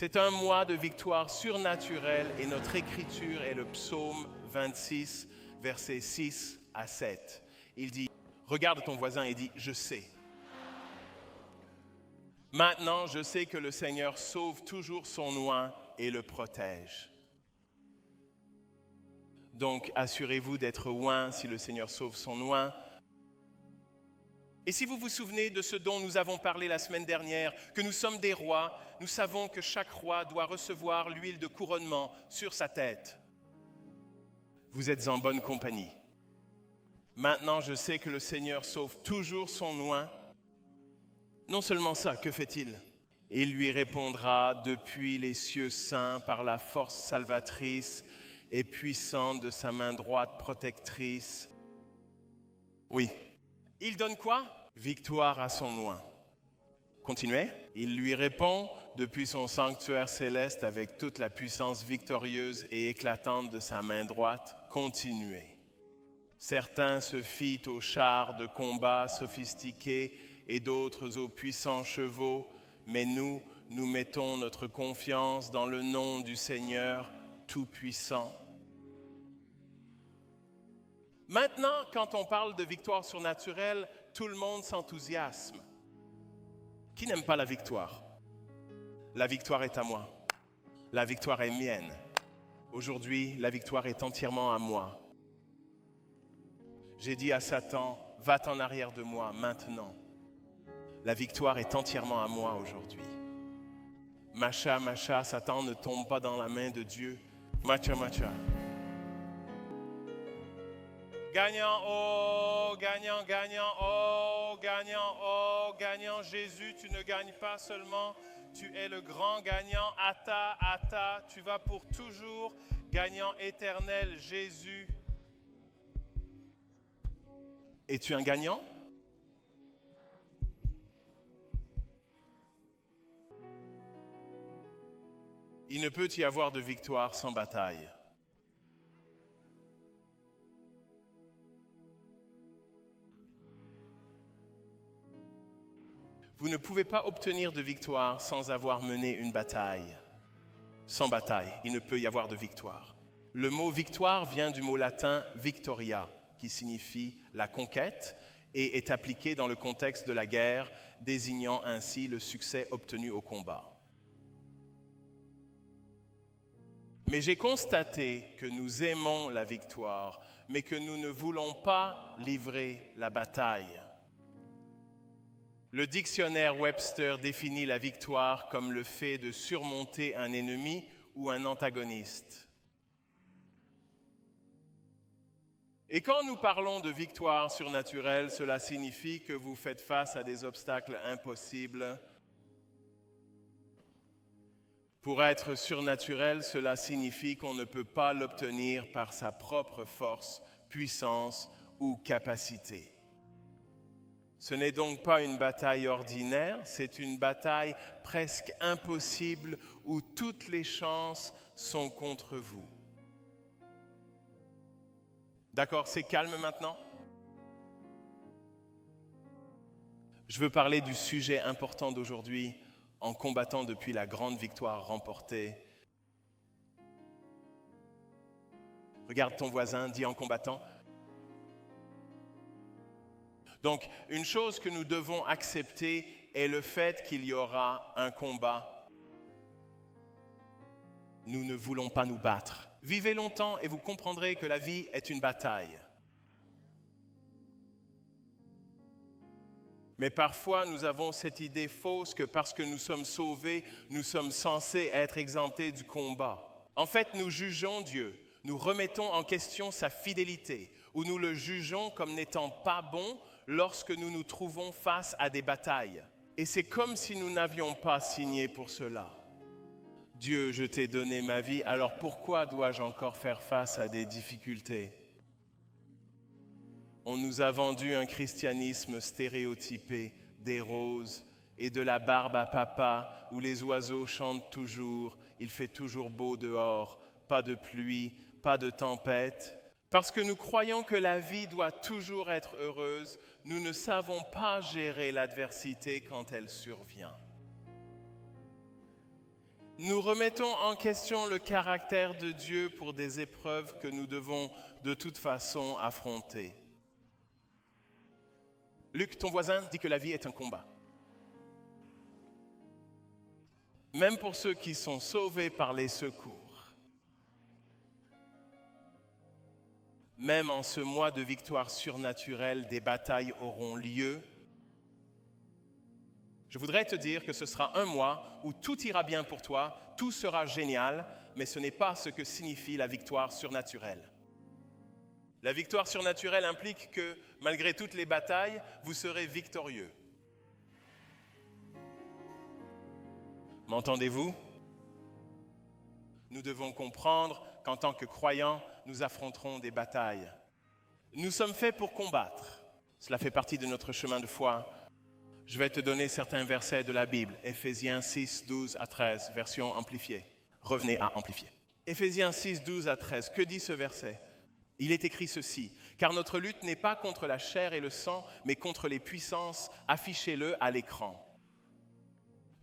C'est un mois de victoire surnaturelle et notre écriture est le psaume 26, versets 6 à 7. Il dit, regarde ton voisin et dit, je sais. Maintenant, je sais que le Seigneur sauve toujours son oint et le protège. Donc, assurez-vous d'être oint si le Seigneur sauve son oint. Et si vous vous souvenez de ce dont nous avons parlé la semaine dernière, que nous sommes des rois, nous savons que chaque roi doit recevoir l'huile de couronnement sur sa tête. Vous êtes en bonne compagnie. Maintenant, je sais que le Seigneur sauve toujours son oint. Non seulement ça, que fait-il ? Il lui répondra depuis les cieux saints par la force salvatrice et puissante de sa main droite protectrice. Oui. Il donne quoi ? Victoire à son oint. Continuez. Il lui répond depuis son sanctuaire céleste avec toute la puissance victorieuse et éclatante de sa main droite. Continuez. Certains se fient aux chars de combat sophistiqués et d'autres aux puissants chevaux, mais nous mettons notre confiance dans le nom du Seigneur Tout-Puissant. Maintenant, quand on parle de victoire surnaturelle, tout le monde s'enthousiasme. Qui n'aime pas la victoire ? La victoire est à moi. La victoire est mienne. Aujourd'hui, la victoire est entièrement à moi. J'ai dit à Satan, va-t'en arrière de moi maintenant. La victoire est entièrement à moi aujourd'hui. Macha, macha, Satan ne tombe pas dans la main de Dieu. Macha, macha. Gagnant, oh, gagnant, gagnant, oh, gagnant, oh, gagnant. Jésus, tu ne gagnes pas seulement, tu es le grand gagnant. Ata, ata, tu vas pour toujours. Gagnant éternel, Jésus. Es-tu un gagnant ? Il ne peut y avoir de victoire sans bataille. Vous ne pouvez pas obtenir de victoire sans avoir mené une bataille. Sans bataille, il ne peut y avoir de victoire. Le mot victoire vient du mot latin victoria, qui signifie la conquête et est appliqué dans le contexte de la guerre, désignant ainsi le succès obtenu au combat. Mais j'ai constaté que nous aimons la victoire, mais que nous ne voulons pas livrer la bataille. Le dictionnaire Webster définit la victoire comme le fait de surmonter un ennemi ou un antagoniste. Et quand nous parlons de victoire surnaturelle, cela signifie que vous faites face à des obstacles impossibles. Pour être surnaturel, cela signifie qu'on ne peut pas l'obtenir par sa propre force, puissance ou capacité. Ce n'est donc pas une bataille ordinaire, c'est une bataille presque impossible où toutes les chances sont contre vous. D'accord, c'est calme maintenant ? Je veux parler du sujet important d'aujourd'hui en combattant depuis la grande victoire remportée. Regarde ton voisin, dis en combattant. Donc, une chose que nous devons accepter est le fait qu'il y aura un combat. Nous ne voulons pas nous battre. Vivez longtemps et vous comprendrez que la vie est une bataille. Mais parfois, nous avons cette idée fausse que parce que nous sommes sauvés, nous sommes censés être exemptés du combat. En fait, nous jugeons Dieu, nous remettons en question sa fidélité, ou nous le jugeons comme n'étant pas bon lorsque nous nous trouvons face à des batailles. Et c'est comme si nous n'avions pas signé pour cela. Dieu, je t'ai donné ma vie, alors pourquoi dois-je encore faire face à des difficultés ? On nous a vendu un christianisme stéréotypé, des roses et de la barbe à papa, où les oiseaux chantent toujours, il fait toujours beau dehors, pas de pluie, pas de tempête. Parce que nous croyons que la vie doit toujours être heureuse, nous ne savons pas gérer l'adversité quand elle survient. Nous remettons en question le caractère de Dieu pour des épreuves que nous devons de toute façon affronter. Luc, ton voisin, dit que la vie est un combat. Même pour ceux qui sont sauvés par les secours. Même en ce mois de victoire surnaturelle, des batailles auront lieu. Je voudrais te dire que ce sera un mois où tout ira bien pour toi, tout sera génial, mais ce n'est pas ce que signifie la victoire surnaturelle. La victoire surnaturelle implique que, malgré toutes les batailles, vous serez victorieux. M'entendez-vous? Nous devons comprendre qu'en tant que croyants, nous affronterons des batailles. Nous sommes faits pour combattre. Cela fait partie de notre chemin de foi. Je vais te donner certains versets de la Bible. Éphésiens 6, 12 à 13, version amplifiée. Revenez à amplifier. Éphésiens 6, 12 à 13. Que dit ce verset? Il est écrit ceci. Car notre lutte n'est pas contre la chair et le sang, mais contre les puissances. Affichez-le à l'écran.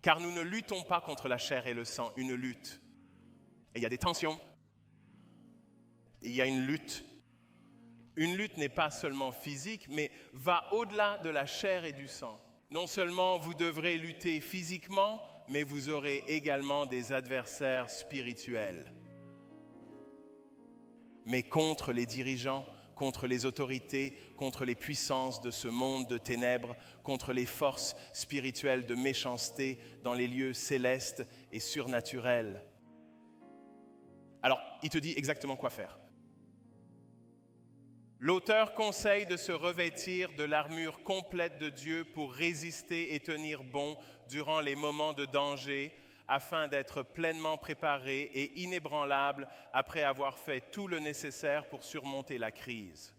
Car nous ne luttons pas contre la chair et le sang, une lutte. Et il y a des tensions. Il y a une lutte. Une lutte n'est pas seulement physique, mais va au-delà de la chair et du sang. Non seulement vous devrez lutter physiquement, mais vous aurez également des adversaires spirituels. Mais contre les dirigeants, contre les autorités, contre les puissances de ce monde de ténèbres, contre les forces spirituelles de méchanceté dans les lieux célestes et surnaturels. Alors, il te dit exactement quoi faire. L'auteur conseille de se revêtir de l'armure complète de Dieu pour résister et tenir bon durant les moments de danger, afin d'être pleinement préparé et inébranlable après avoir fait tout le nécessaire pour surmonter la crise.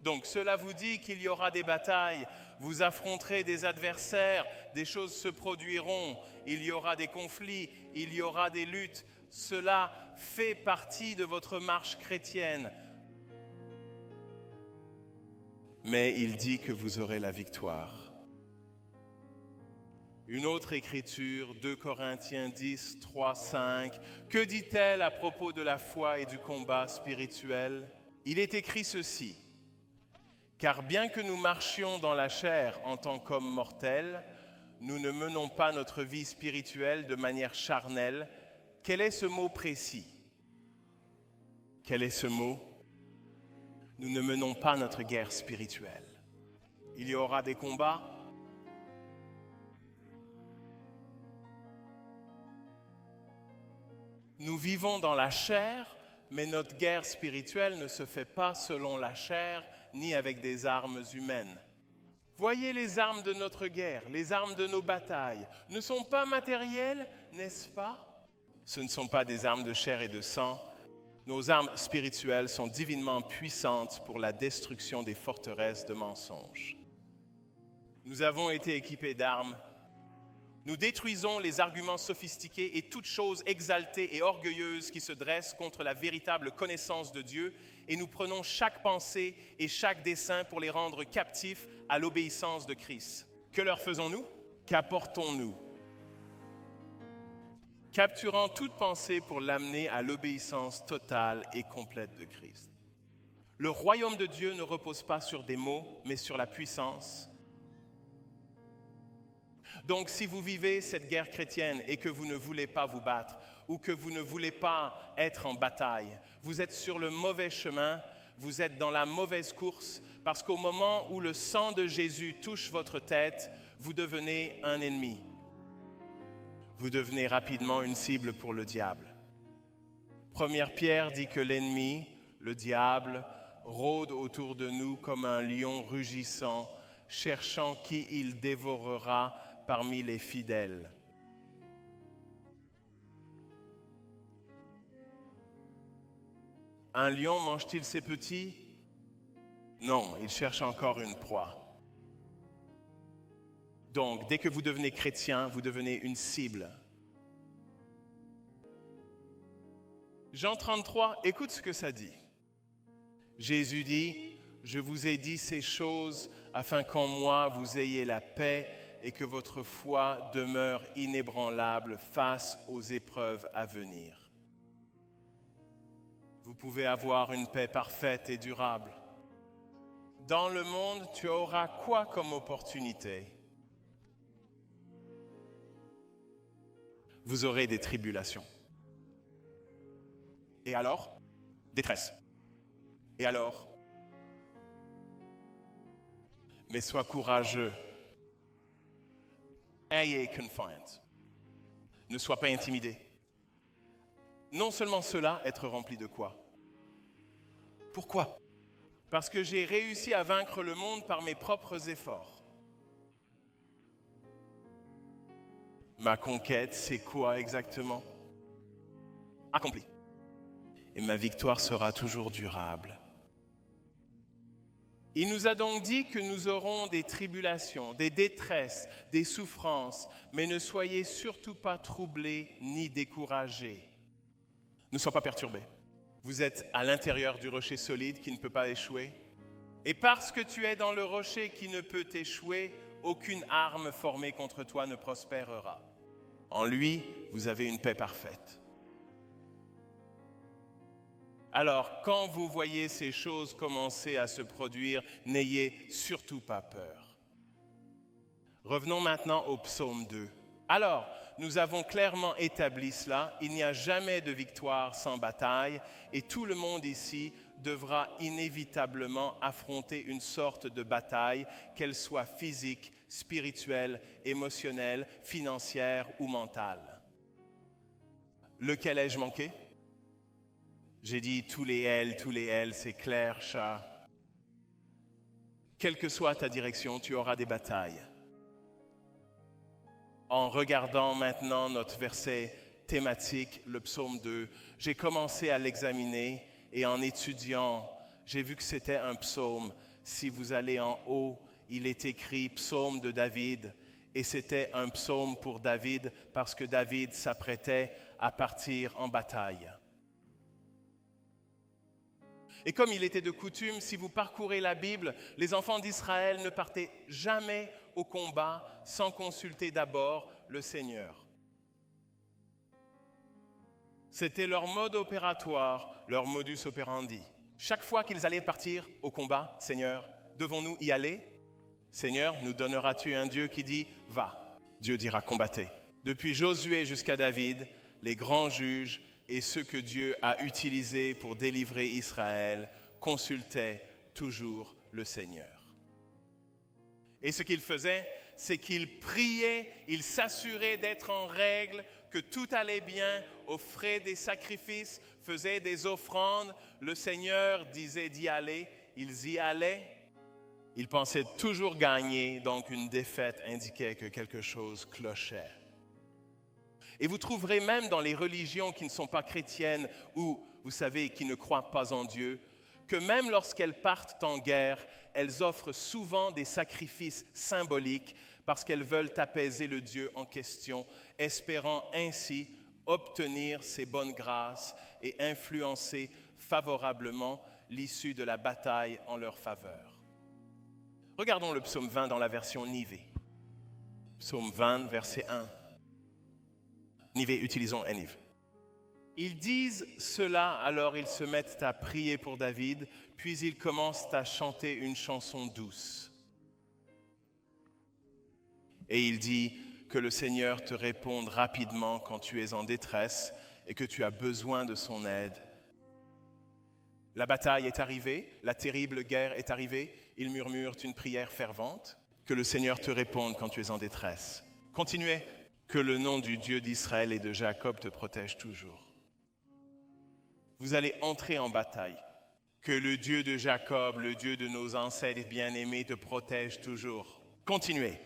Donc cela vous dit qu'il y aura des batailles, vous affronterez des adversaires, des choses se produiront, il y aura des conflits, il y aura des luttes. Cela fait partie de votre marche chrétienne. Mais il dit que vous aurez la victoire. Une autre écriture, 2 Corinthiens 10, 3, 5. Que dit-elle à propos de la foi et du combat spirituel? Il est écrit ceci. Car bien que nous marchions dans la chair en tant qu'hommes mortels, nous ne menons pas notre vie spirituelle de manière charnelle. Quel est ce mot précis? Quel est ce mot? Nous ne menons pas notre guerre spirituelle. Il y aura des combats. Nous vivons dans la chair, mais notre guerre spirituelle ne se fait pas selon la chair, ni avec des armes humaines. Voyez les armes de notre guerre, les armes de nos batailles, ne sont pas matérielles, n'est-ce pas? Ce ne sont pas des armes de chair et de sang. Nos armes spirituelles sont divinement puissantes pour la destruction des forteresses de mensonges. Nous avons été équipés d'armes. Nous détruisons les arguments sophistiqués et toute chose exaltée et orgueilleuse qui se dresse contre la véritable connaissance de Dieu, et nous prenons chaque pensée et chaque dessein pour les rendre captifs à l'obéissance de Christ. Que leur faisons-nous? Qu'apportons-nous? Capturant toute pensée pour l'amener à l'obéissance totale et complète de Christ. Le royaume de Dieu ne repose pas sur des mots, mais sur la puissance. Donc, si vous vivez cette guerre chrétienne et que vous ne voulez pas vous battre, ou que vous ne voulez pas être en bataille, vous êtes sur le mauvais chemin, vous êtes dans la mauvaise course, parce qu'au moment où le sang de Jésus touche votre tête, vous devenez un ennemi. Vous devenez rapidement une cible pour le diable. Première Pierre dit que l'ennemi, le diable, rôde autour de nous comme un lion rugissant, cherchant qui il dévorera parmi les fidèles. Un lion mange-t-il ses petits? Non, il cherche encore une proie. Donc, dès que vous devenez chrétien, vous devenez une cible. Jean 33, écoute ce que ça dit. Jésus dit, « Je vous ai dit ces choses afin qu'en moi vous ayez la paix. et que votre foi demeure inébranlable face aux épreuves à venir. Vous pouvez avoir une paix parfaite et durable. Dans le monde, tu auras quoi comme opportunité? Vous aurez des tribulations. Et alors? Détresse. Et alors? Mais sois courageux. Ayez confiance. Ne sois pas intimidé. Non seulement cela, être rempli de quoi? Pourquoi? Parce que j'ai réussi à vaincre le monde par mes propres efforts. Ma conquête, c'est quoi exactement? Accompli. Et ma victoire sera toujours durable. Il nous a donc dit que nous aurons des tribulations, des détresses, des souffrances, mais ne soyez surtout pas troublés ni découragés. Ne sois pas perturbé. Vous êtes à l'intérieur du rocher solide qui ne peut pas échouer. Et parce que tu es dans le rocher qui ne peut échouer, aucune arme formée contre toi ne prospérera. En lui, vous avez une paix parfaite. Alors, quand vous voyez ces choses commencer à se produire, n'ayez surtout pas peur. Revenons maintenant au psaume 2. Alors, nous avons clairement établi cela, il n'y a jamais de victoire sans bataille et tout le monde ici devra inévitablement affronter une sorte de bataille, qu'elle soit physique, spirituelle, émotionnelle, financière ou mentale. Lequel ai-je manqué? J'ai dit tous les L, c'est clair, chat. Quelle que soit ta direction, tu auras des batailles. En regardant maintenant notre verset thématique, le psaume 2, j'ai commencé à l'examiner et en étudiant, j'ai vu que c'était un psaume. Si vous allez en haut, il est écrit psaume de David et c'était un psaume pour David parce que David s'apprêtait à partir en bataille. Et comme il était de coutume, si vous parcourez la Bible, les enfants d'Israël ne partaient jamais au combat sans consulter d'abord le Seigneur. C'était leur mode opératoire, leur modus operandi. Chaque fois qu'ils allaient partir au combat, Seigneur, devons-nous y aller? Seigneur, nous donneras-tu un Dieu qui dit « Va ». Dieu dira « Combattez ». Depuis Josué jusqu'à David, les grands juges et ceux que Dieu a utilisés pour délivrer Israël consultaient toujours le Seigneur. Et ce qu'ils faisaient, c'est qu'ils priaient, ils s'assuraient d'être en règle, que tout allait bien, offraient des sacrifices, faisaient des offrandes. Le Seigneur disait d'y aller, ils y allaient. Ils pensaient toujours gagner, donc une défaite indiquait que quelque chose clochait. Et vous trouverez même dans les religions qui ne sont pas chrétiennes ou, vous savez, qui ne croient pas en Dieu, que même lorsqu'elles partent en guerre, elles offrent souvent des sacrifices symboliques parce qu'elles veulent apaiser le Dieu en question, espérant ainsi obtenir ses bonnes grâces et influencer favorablement l'issue de la bataille en leur faveur. Regardons le psaume 20 dans la version Nivé. Psaume 20, verset 1. Nivé, utilisons NIV. Ils disent cela, alors ils se mettent à prier pour David, puis ils commencent à chanter une chanson douce. Et il dit que le Seigneur te réponde rapidement quand tu es en détresse et que tu as besoin de son aide. La bataille est arrivée, la terrible guerre est arrivée, ils murmurent une prière fervente, que le Seigneur te réponde quand tu es en détresse. Continuez. Que le nom du Dieu d'Israël et de Jacob te protège toujours. Vous allez entrer en bataille. Que le Dieu de Jacob, le Dieu de nos ancêtres bien-aimés, te protège toujours. Continuez.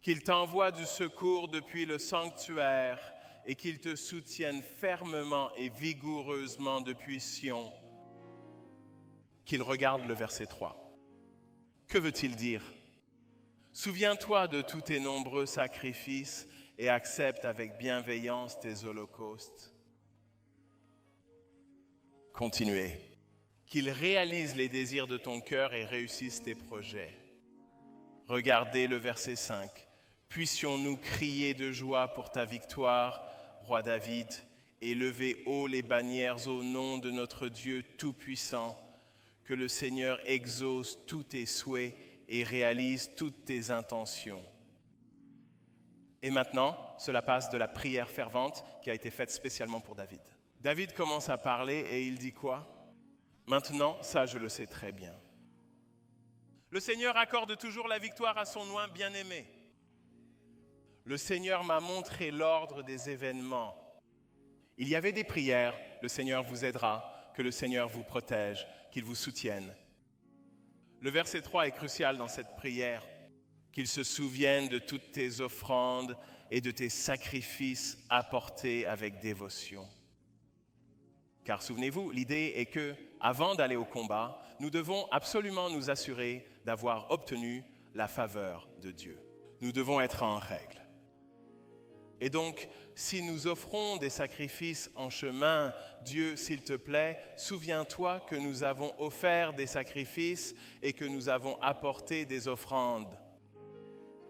Qu'il t'envoie du secours depuis le sanctuaire et qu'il te soutienne fermement et vigoureusement depuis Sion. Qu'il regarde le verset 3. Que veut-il dire? Souviens-toi de tous tes nombreux sacrifices et accepte avec bienveillance tes holocaustes. Continuez. Qu'il réalise les désirs de ton cœur et réussisse tes projets. Regardez le verset 5. Puissions-nous crier de joie pour ta victoire, roi David, et lever haut les bannières au nom de notre Dieu Tout-Puissant. Que le Seigneur exauce tous tes souhaits et réalise toutes tes intentions. Et maintenant, cela passe de la prière fervente qui a été faite spécialement pour David. David commence à parler et il dit quoi? Maintenant, ça je le sais très bien. Le Seigneur accorde toujours la victoire à son oint bien-aimé. Le Seigneur m'a montré l'ordre des événements. Il y avait des prières, le Seigneur vous aidera, que le Seigneur vous protège, qu'il vous soutienne. Le verset 3 est crucial dans cette prière. Qu'il se souvienne de toutes tes offrandes et de tes sacrifices apportés avec dévotion. Car souvenez-vous, l'idée est que, avant d'aller au combat, nous devons absolument nous assurer d'avoir obtenu la faveur de Dieu. Nous devons être en règle. Et donc, si nous offrons des sacrifices en chemin, Dieu, s'il te plaît, souviens-toi que nous avons offert des sacrifices et que nous avons apporté des offrandes.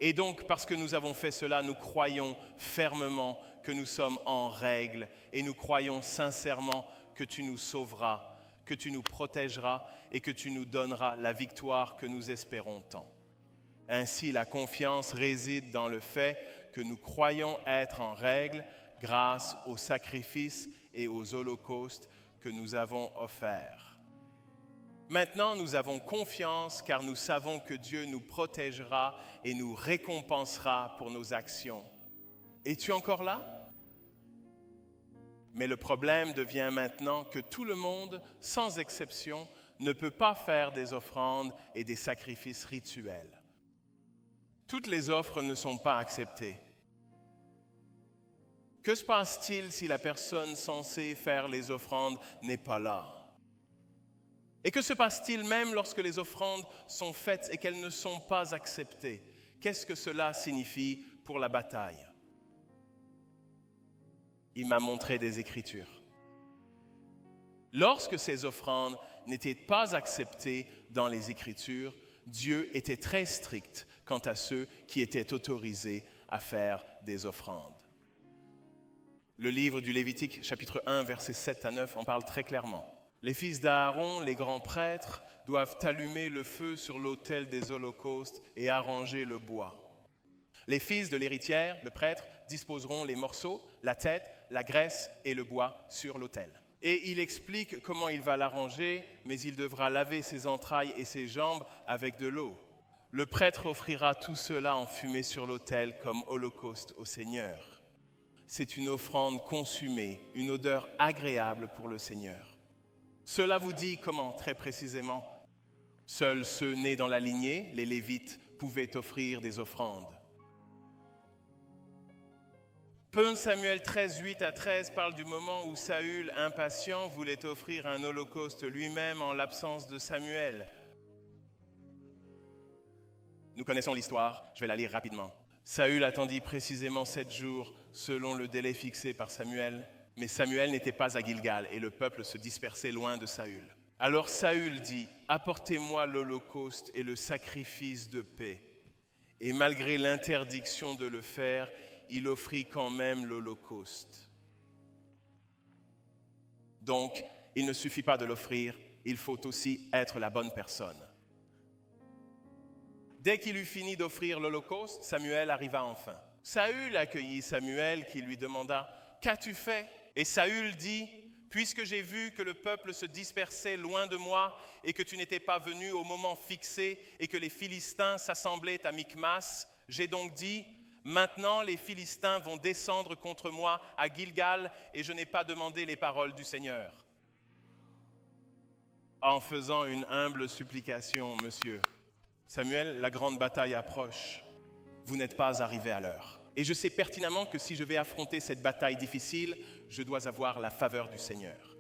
Et donc, parce que nous avons fait cela, nous croyons fermement que nous sommes en règle et nous croyons sincèrement que tu nous sauveras, que tu nous protégeras et que tu nous donneras la victoire que nous espérons tant. Ainsi, la confiance réside dans le fait que nous croyons être en règle grâce aux sacrifices et aux holocaustes que nous avons offerts. Maintenant, nous avons confiance car nous savons que Dieu nous protégera et nous récompensera pour nos actions. Es-tu encore là? Mais le problème devient maintenant que tout le monde, sans exception, ne peut pas faire des offrandes et des sacrifices rituels. Toutes les offres ne sont pas acceptées. Que se passe-t-il si la personne censée faire les offrandes n'est pas là? Et que se passe-t-il même lorsque les offrandes sont faites et qu'elles ne sont pas acceptées? Qu'est-ce que cela signifie pour la bataille? Il m'a montré des Écritures. Lorsque ces offrandes n'étaient pas acceptées dans les Écritures, Dieu était très strict quant à ceux qui étaient autorisés à faire des offrandes. Le livre du Lévitique, chapitre 1, versets 7 à 9, en parle très clairement. Les fils d'Aaron, les grands prêtres, doivent allumer le feu sur l'autel des holocaustes et arranger le bois. Les fils de l'héritière, le prêtre, disposeront les morceaux, la tête, la graisse et le bois sur l'autel. Et il explique comment il va l'arranger, mais il devra laver ses entrailles et ses jambes avec de l'eau. Le prêtre offrira tout cela en fumée sur l'autel comme holocauste au Seigneur. C'est une offrande consumée, une odeur agréable pour le Seigneur. Cela vous dit comment, très précisément? Seuls ceux nés dans la lignée, les Lévites, pouvaient offrir des offrandes. 1 Samuel 13, 8 à 13 parle du moment où Saül, impatient, voulait offrir un holocauste lui-même en l'absence de Samuel. Nous connaissons l'histoire, je vais la lire rapidement. Saül attendit précisément 7 jours, selon le délai fixé par Samuel. Mais Samuel n'était pas à Gilgal et le peuple se dispersait loin de Saül. Alors Saül dit, « Apportez-moi l'holocauste et le sacrifice de paix. » Et malgré l'interdiction de le faire, il offrit quand même l'holocauste. Donc, il ne suffit pas de l'offrir, il faut aussi être la bonne personne. Dès qu'il eut fini d'offrir l'holocauste, Samuel arriva enfin. Saül accueillit Samuel qui lui demanda « Qu'as-tu fait ?» Et Saül dit « Puisque j'ai vu que le peuple se dispersait loin de moi et que tu n'étais pas venu au moment fixé et que les Philistins s'assemblaient à Michmas, j'ai donc dit « Maintenant les Philistins vont descendre contre moi à Gilgal et je n'ai pas demandé les paroles du Seigneur. » En faisant une humble supplication, monsieur, Samuel, la grande bataille approche. Vous n'êtes pas arrivé à l'heure. Et je sais pertinemment que si je vais affronter cette bataille difficile, je dois avoir la faveur du Seigneur.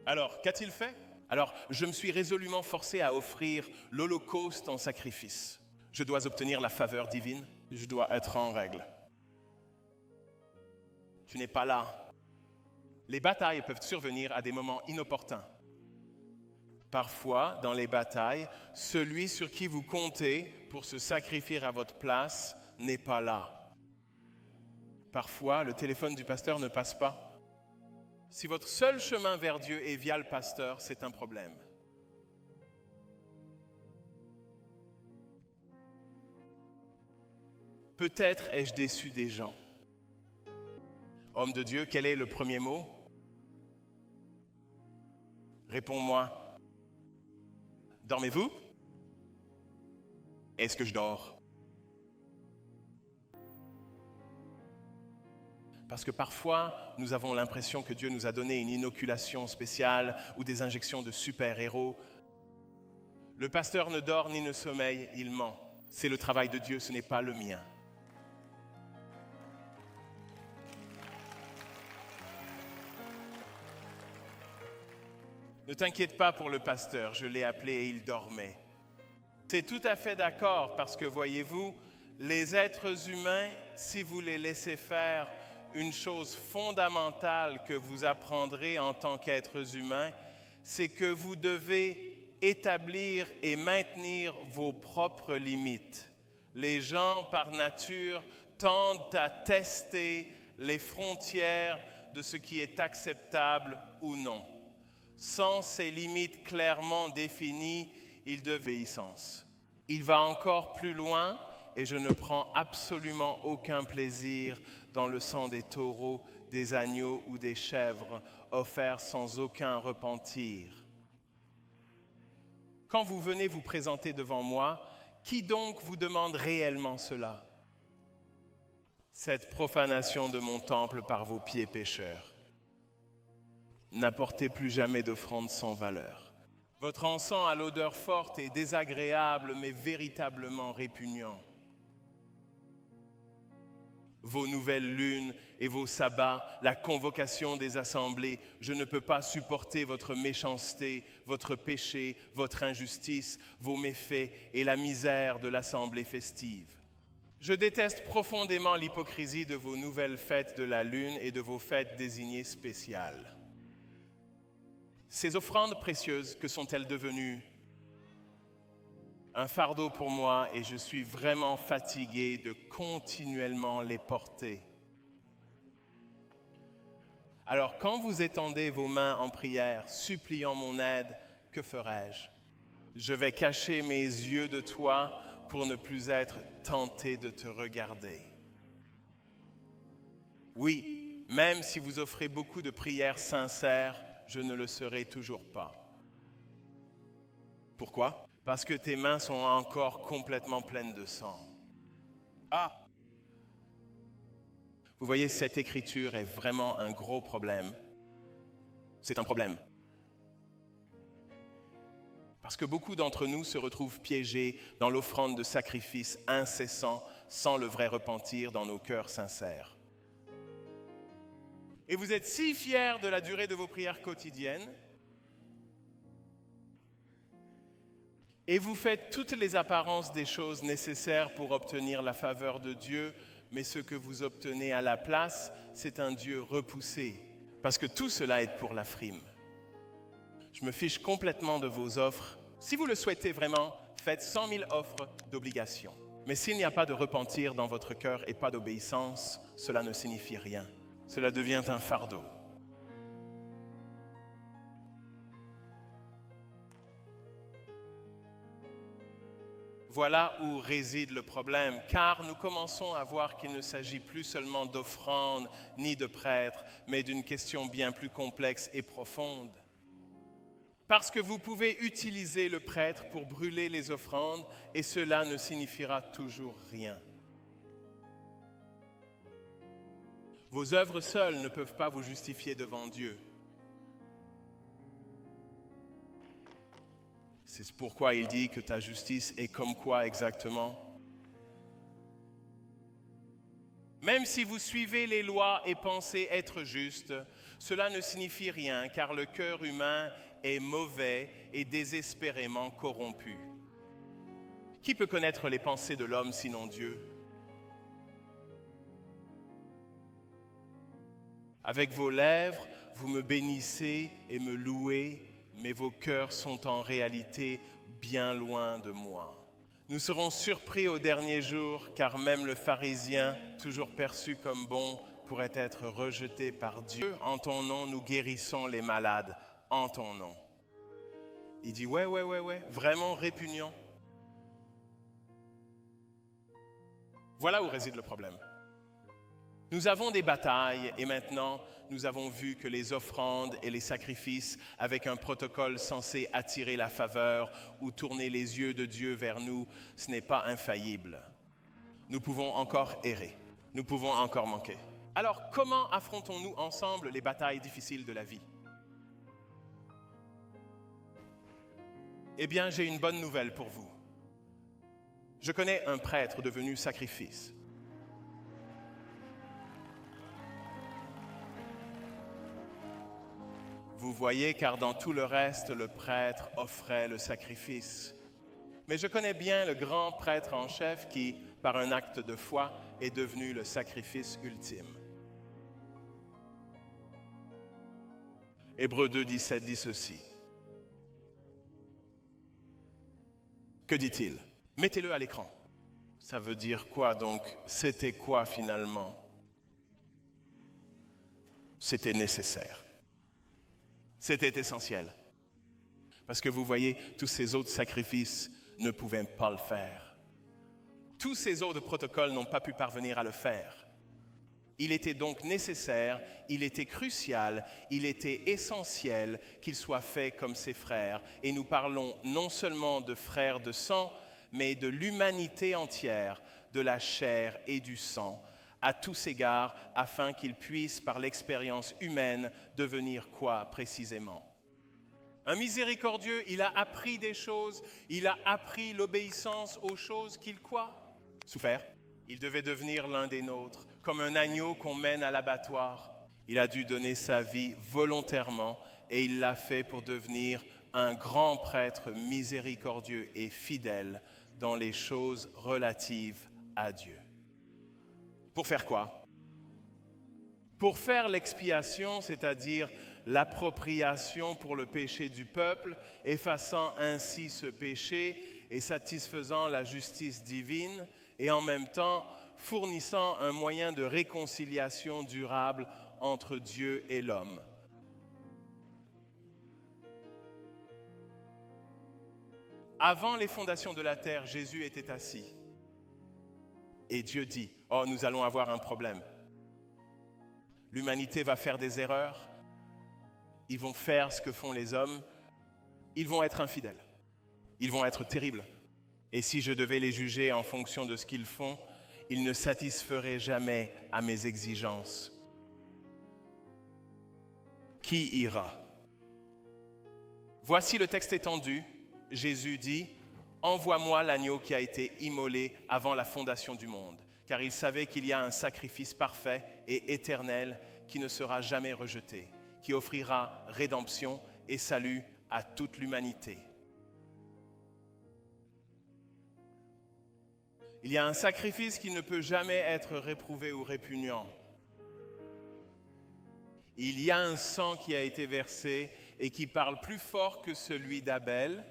Alors, qu'a-t-il fait? Alors, je me suis résolument forcé à offrir l'holocauste en sacrifice. Je dois obtenir la faveur divine. Je dois être en règle. Tu n'es pas là. Les batailles peuvent survenir à des moments inopportuns. Parfois, dans les batailles, celui sur qui vous comptez pour se sacrifier à votre place n'est pas là. Parfois, le téléphone du pasteur ne passe pas. Si votre seul chemin vers Dieu est via le pasteur, c'est un problème. Peut-être ai-je déçu des gens. Homme de Dieu, quel est le premier mot? Réponds-moi. Dormez-vous? Est-ce que je dors? Parce que parfois, nous avons l'impression que Dieu nous a donné une inoculation spéciale ou des injections de super-héros. Le pasteur ne dort ni ne sommeille, il ment. C'est le travail de Dieu, ce n'est pas le mien. Ne t'inquiète pas pour le pasteur, je l'ai appelé et il dormait. C'est tout à fait d'accord parce que voyez-vous, les êtres humains, si vous les laissez faire, une chose fondamentale que vous apprendrez en tant qu'êtres humains, c'est que vous devez établir et maintenir vos propres limites. Les gens, par nature, tendent à tester les frontières de ce qui est acceptable ou non. Sans ces limites clairement définies, il de obéissance. Il va encore plus loin et je ne prends absolument aucun plaisir dans le sang des taureaux, des agneaux ou des chèvres offerts sans aucun repentir. Quand vous venez vous présenter devant moi, qui donc vous demande réellement cela? Cette profanation de mon temple par vos pieds pécheurs. N'apportez plus jamais d'offrande sans valeur. Votre encens a l'odeur forte et désagréable, mais véritablement répugnant. Vos nouvelles lunes et vos sabbats, la convocation des assemblées, je ne peux pas supporter votre méchanceté, votre péché, votre injustice, vos méfaits et la misère de l'assemblée festive. Je déteste profondément l'hypocrisie de vos nouvelles fêtes de la lune et de vos fêtes désignées spéciales. Ces offrandes précieuses, que sont-elles devenues? Un fardeau pour moi et je suis vraiment fatigué de continuellement les porter. Alors quand vous étendez vos mains en prière, suppliant mon aide, que ferai-je? Je vais cacher mes yeux de toi pour ne plus être tenté de te regarder. Oui, même si vous offrez beaucoup de prières sincères, je ne le serai toujours pas. Pourquoi? Parce que tes mains sont encore complètement pleines de sang. Ah! Vous voyez, cette écriture est vraiment un gros problème. C'est un problème. Parce que beaucoup d'entre nous se retrouvent piégés dans l'offrande de sacrifices incessants, sans le vrai repentir dans nos cœurs sincères. Et vous êtes si fiers de la durée de vos prières quotidiennes, et vous faites toutes les apparences des choses nécessaires pour obtenir la faveur de Dieu, mais ce que vous obtenez à la place, c'est un Dieu repoussé, parce que tout cela est pour la frime. Je me fiche complètement de vos offres. Si vous le souhaitez vraiment, faites 100 000 offres d'obligation. Mais s'il n'y a pas de repentir dans votre cœur et pas d'obéissance, cela ne signifie rien. Cela devient un fardeau. Voilà où réside le problème, car nous commençons à voir qu'il ne s'agit plus seulement d'offrandes ni de prêtres, mais d'une question bien plus complexe et profonde. Parce que vous pouvez utiliser le prêtre pour brûler les offrandes, et cela ne signifiera toujours rien. Vos œuvres seules ne peuvent pas vous justifier devant Dieu. C'est pourquoi il dit que ta justice est comme quoi exactement? Même si vous suivez les lois et pensez être juste, cela ne signifie rien car le cœur humain est mauvais et désespérément corrompu. Qui peut connaître les pensées de l'homme sinon Dieu? Avec vos lèvres, vous me bénissez et me louez, mais vos cœurs sont en réalité bien loin de moi. Nous serons surpris au dernier jour, car même le pharisien, toujours perçu comme bon, pourrait être rejeté par Dieu. En ton nom, nous guérissons les malades, en ton nom. Il dit, ouais, vraiment répugnant. Voilà où réside le problème. Nous avons des batailles et maintenant, nous avons vu que les offrandes et les sacrifices, avec un protocole censé attirer la faveur ou tourner les yeux de Dieu vers nous, ce n'est pas infaillible. Nous pouvons encore errer, nous pouvons encore manquer. Alors, comment affrontons-nous ensemble les batailles difficiles de la vie? Eh bien, j'ai une bonne nouvelle pour vous. Je connais un prêtre devenu sacrifice. Vous voyez, car dans tout le reste, le prêtre offrait le sacrifice. Mais je connais bien le grand prêtre en chef qui, par un acte de foi, est devenu le sacrifice ultime. Hébreux 2, 17 dit ceci. Que dit-il? Mettez-le à l'écran. Ça veut dire quoi donc? C'était quoi finalement? C'était nécessaire. C'était essentiel. Parce que vous voyez, tous ces autres sacrifices ne pouvaient pas le faire. Tous ces autres protocoles n'ont pas pu parvenir à le faire. Il était donc nécessaire, il était crucial, il était essentiel qu'il soit fait comme ses frères. Et nous parlons non seulement de frères de sang, mais de l'humanité entière, de la chair et du sang, à tous égards, afin qu'il puisse, par l'expérience humaine, devenir quoi précisément? Un miséricordieux, il a appris des choses, il a appris l'obéissance aux choses qu'il quoi? Souffert. Il devait devenir l'un des nôtres, comme un agneau qu'on mène à l'abattoir. Il a dû donner sa vie volontairement et il l'a fait pour devenir un grand prêtre miséricordieux et fidèle dans les choses relatives à Dieu. Pour faire quoi? Pour faire l'expiation, c'est-à-dire l'appropriation pour le péché du peuple, effaçant ainsi ce péché et satisfaisant la justice divine, et en même temps fournissant un moyen de réconciliation durable entre Dieu et l'homme. Avant les fondations de la terre, Jésus était assis. Et Dieu dit, « Oh, nous allons avoir un problème. L'humanité va faire des erreurs. Ils vont faire ce que font les hommes. Ils vont être infidèles. Ils vont être terribles. Et si je devais les juger en fonction de ce qu'ils font, ils ne satisferaient jamais à mes exigences. Qui ira? » Voici le texte étendu. Jésus dit, « Envoie-moi l'agneau qui a été immolé avant la fondation du monde. » Car il savait qu'il y a un sacrifice parfait et éternel qui ne sera jamais rejeté, qui offrira rédemption et salut à toute l'humanité. Il y a un sacrifice qui ne peut jamais être réprouvé ou répugnant. Il y a un sang qui a été versé et qui parle plus fort que celui d'Abel.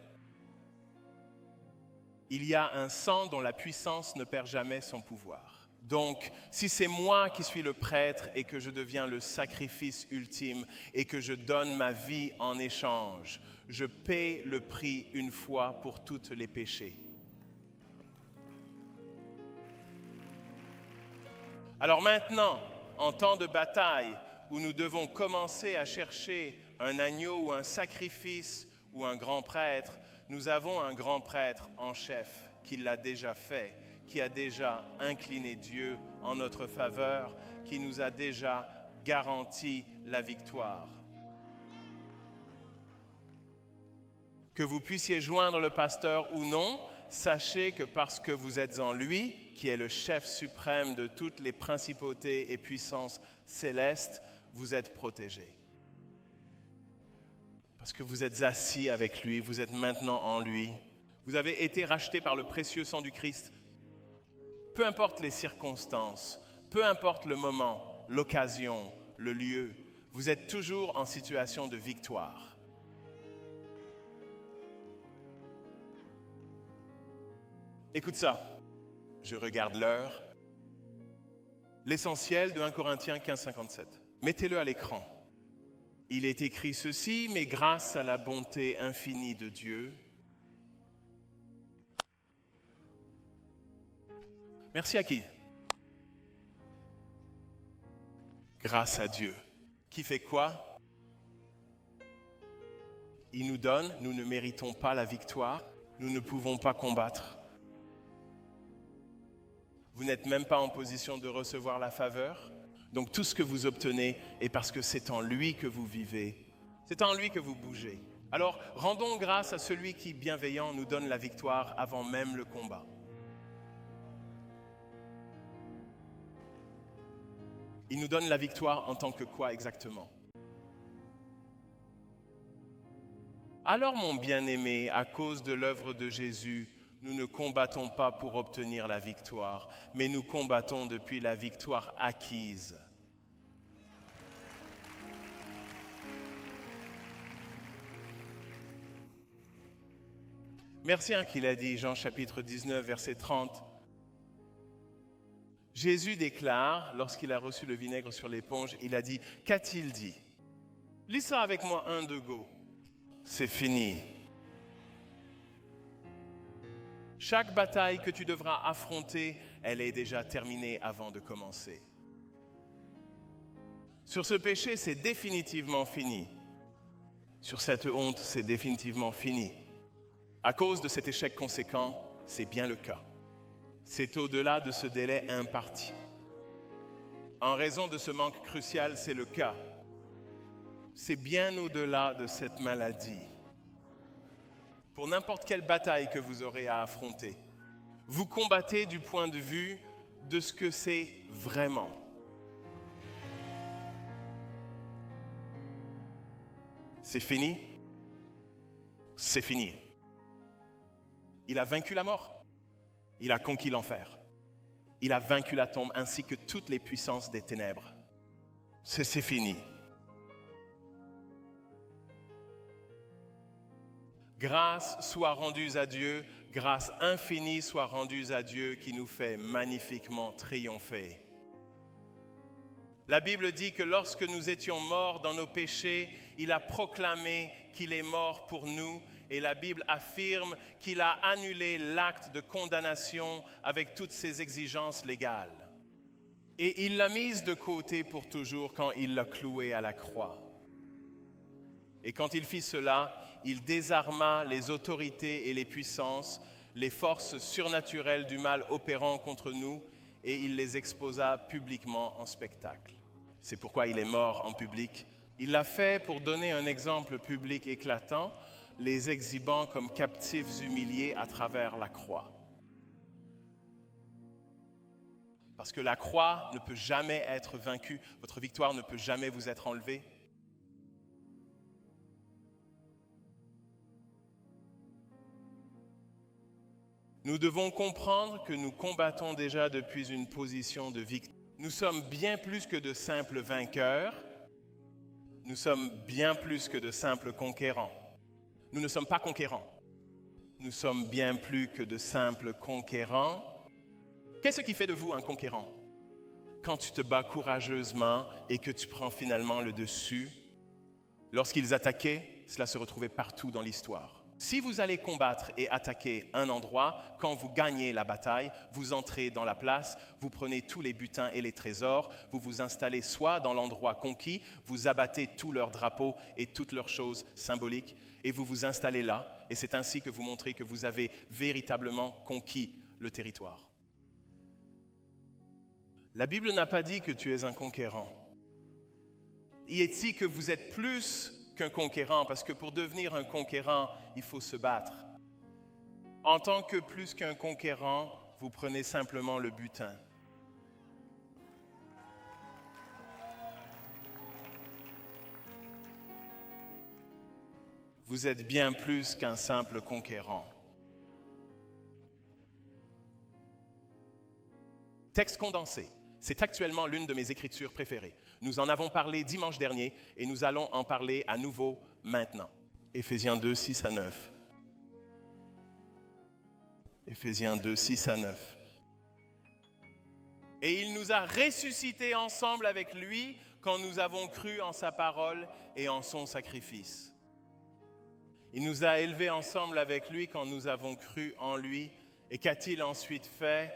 Il y a un sang dont la puissance ne perd jamais son pouvoir. Donc, si c'est moi qui suis le prêtre et que je deviens le sacrifice ultime et que je donne ma vie en échange, je paie le prix une fois pour tous les péchés. Alors maintenant, en temps de bataille, où nous devons commencer à chercher un agneau ou un sacrifice ou un grand prêtre, nous avons un grand prêtre en chef qui l'a déjà fait, qui a déjà incliné Dieu en notre faveur, qui nous a déjà garanti la victoire. Que vous puissiez joindre le pasteur ou non, sachez que parce que vous êtes en lui, qui est le chef suprême de toutes les principautés et puissances célestes, vous êtes protégés. Parce que vous êtes assis avec lui, vous êtes maintenant en lui. Vous avez été rachetés par le précieux sang du Christ. Peu importe les circonstances, peu importe le moment, l'occasion, le lieu, vous êtes toujours en situation de victoire. Écoute ça, je regarde l'heure. L'essentiel de 1 Corinthiens 15, 57. Mettez-le à l'écran. Il est écrit ceci, mais grâce à la bonté infinie de Dieu. Merci à qui? Grâce à Dieu. Qui fait quoi? Il nous donne, nous ne méritons pas la victoire, nous ne pouvons pas combattre. Vous n'êtes même pas en position de recevoir la faveur. Donc tout ce que vous obtenez est parce que c'est en lui que vous vivez. C'est en lui que vous bougez. Alors rendons grâce à celui qui, bienveillant, nous donne la victoire avant même le combat. Il nous donne la victoire en tant que quoi exactement? Alors mon bien-aimé, à cause de l'œuvre de Jésus, nous ne combattons pas pour obtenir la victoire, mais nous combattons depuis la victoire acquise. Merci qu'il a dit, Jean chapitre 19, verset 30. Jésus déclare, lorsqu'il a reçu le vinaigre sur l'éponge, il a dit, qu'a-t-il dit? Lis ça avec moi, 1, 2, go. C'est fini. Chaque bataille que tu devras affronter, elle est déjà terminée avant de commencer. Sur ce péché, c'est définitivement fini. Sur cette honte, c'est définitivement fini. À cause de cet échec conséquent, c'est bien le cas. C'est au-delà de ce délai imparti. En raison de ce manque crucial, c'est le cas. C'est bien au-delà de cette maladie. Pour n'importe quelle bataille que vous aurez à affronter, vous combattez du point de vue de ce que c'est vraiment. C'est fini? C'est fini. Il a vaincu la mort. Il a conquis l'enfer. Il a vaincu la tombe ainsi que toutes les puissances des ténèbres. C'est fini. Grâce soit rendue à Dieu, grâce infinie soit rendue à Dieu qui nous fait magnifiquement triompher. La Bible dit que lorsque nous étions morts dans nos péchés, il a proclamé qu'il est mort pour nous et la Bible affirme qu'il a annulé l'acte de condamnation avec toutes ses exigences légales. Et il l'a mise de côté pour toujours quand il l'a cloué à la croix. Et quand il fit cela, il désarma les autorités et les puissances, les forces surnaturelles du mal opérant contre nous, et il les exposa publiquement en spectacle. C'est pourquoi il est mort en public. Il l'a fait pour donner un exemple public éclatant, les exhibant comme captifs humiliés à travers la croix. Parce que la croix ne peut jamais être vaincue, votre victoire ne peut jamais vous être enlevée. Nous devons comprendre que nous combattons déjà depuis une position de victoire. Nous sommes bien plus que de simples vainqueurs. Nous sommes bien plus que de simples conquérants. Nous ne sommes pas conquérants. Nous sommes bien plus que de simples conquérants. Qu'est-ce qui fait de vous un conquérant? Quand tu te bats courageusement et que tu prends finalement le dessus. Lorsqu'ils attaquaient, cela se retrouvait partout dans l'histoire. Si vous allez combattre et attaquer un endroit, quand vous gagnez la bataille, vous entrez dans la place, vous prenez tous les butins et les trésors, vous vous installez soit dans l'endroit conquis, vous abattez tous leurs drapeaux et toutes leurs choses symboliques, et vous vous installez là, et c'est ainsi que vous montrez que vous avez véritablement conquis le territoire. La Bible n'a pas dit que tu es un conquérant. Il est dit que vous êtes plus qu'un conquérant, parce que pour devenir un conquérant, il faut se battre. En tant que plus qu'un conquérant, vous prenez simplement le butin. Vous êtes bien plus qu'un simple conquérant. Texte condensé. C'est actuellement l'une de mes écritures préférées. Nous en avons parlé dimanche dernier et nous allons en parler à nouveau maintenant. Éphésiens 2, 6 à 9. Éphésiens 2, 6 à 9. Et il nous a ressuscités ensemble avec lui quand nous avons cru en sa parole et en son sacrifice. Il nous a élevés ensemble avec lui quand nous avons cru en lui. Et qu'a-t-il ensuite fait?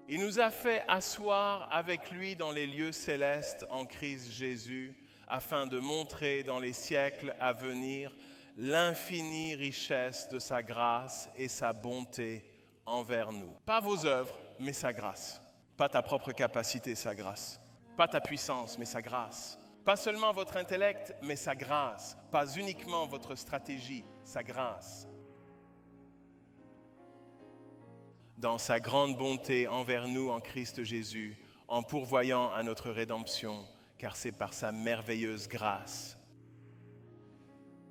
Il nous a fait asseoir avec lui dans les lieux célestes en Christ Jésus, afin de montrer dans les siècles à venir l'infinie richesse de sa grâce et sa bonté envers nous. Pas vos œuvres, mais sa grâce. Pas ta propre capacité, sa grâce. Pas ta puissance, mais sa grâce. Pas seulement votre intellect, mais sa grâce. Pas uniquement votre stratégie, sa grâce. Dans sa grande bonté envers nous en Christ Jésus, en pourvoyant à notre rédemption, car c'est par sa merveilleuse grâce.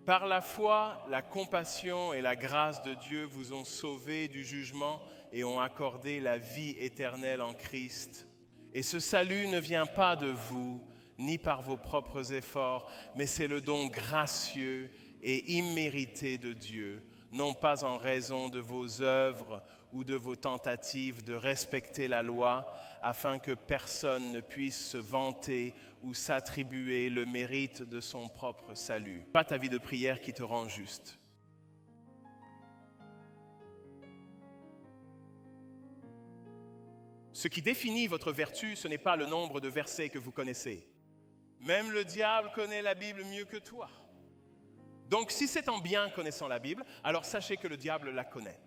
Par la foi, la compassion et la grâce de Dieu vous ont sauvés du jugement et ont accordé la vie éternelle en Christ. Et ce salut ne vient pas de vous, ni par vos propres efforts, mais c'est le don gracieux et immérité de Dieu, non pas en raison de vos œuvres ou de vos tentatives de respecter la loi, afin que personne ne puisse se vanter ou s'attribuer le mérite de son propre salut. Pas ta vie de prière qui te rend juste. Ce qui définit votre vertu, ce n'est pas le nombre de versets que vous connaissez. Même le diable connaît la Bible mieux que toi. Donc si c'est en bien connaissant la Bible, alors sachez que le diable la connaît.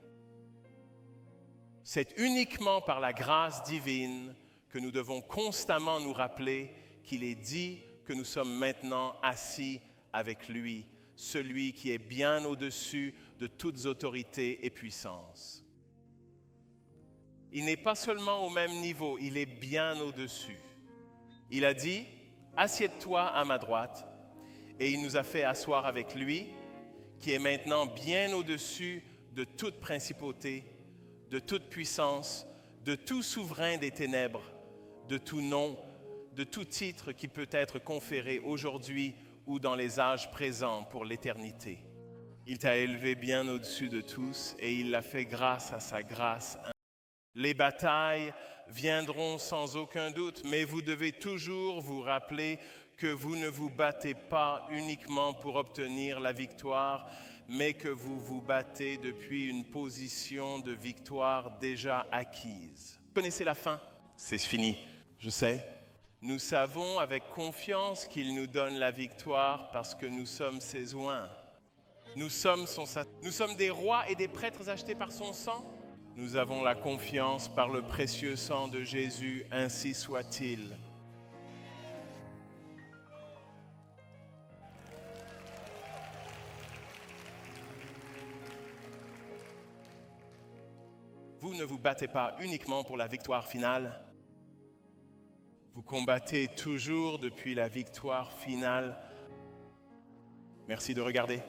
C'est uniquement par la grâce divine que nous devons constamment nous rappeler qu'il est dit que nous sommes maintenant assis avec lui, celui qui est bien au-dessus de toutes autorités et puissances. Il n'est pas seulement au même niveau, il est bien au-dessus. Il a dit, assieds-toi à ma droite, et il nous a fait asseoir avec lui, qui est maintenant bien au-dessus de toute principauté, de toute puissance, de tout souverain des ténèbres, de tout nom, de tout titre qui peut être conféré aujourd'hui ou dans les âges présents pour l'éternité. Il t'a élevé bien au-dessus de tous et il l'a fait grâce à sa grâce. Les batailles viendront sans aucun doute, mais vous devez toujours vous rappeler que vous ne vous battez pas uniquement pour obtenir la victoire, mais que vous vous battez depuis une position de victoire déjà acquise. Vous connaissez la fin? C'est fini, je sais. Nous savons avec confiance qu'il nous donne la victoire parce que nous sommes ses oints. Nous sommes des rois et des prêtres achetés par son sang. Nous avons la confiance par le précieux sang de Jésus, ainsi soit-il. Vous ne vous battez pas uniquement pour la victoire finale. Vous combattez toujours depuis la victoire finale. Merci de regarder.